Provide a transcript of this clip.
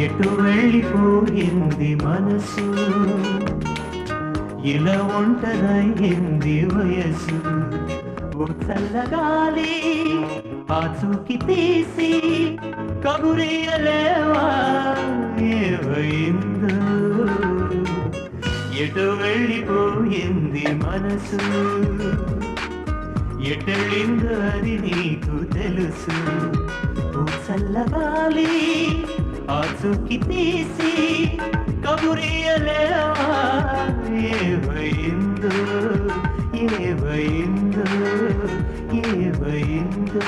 ఎటు వెళ్ళిపోయింది మనసు, ఇలా ఒంటరయింది వయసు. ఓ చల్లగాలి ఆచూకి తీసి కబురియలేవా ఏమైందో, ఎటు వెళ్ళిపోయింది మనసు, ఎటెళ్ళిందో అది నీకు తెలుసు. ఓ చల్లగాలి ఆచూకి తీసి కబురియలేవా ఏమైందో, ఏమైందో, ఏమైందో.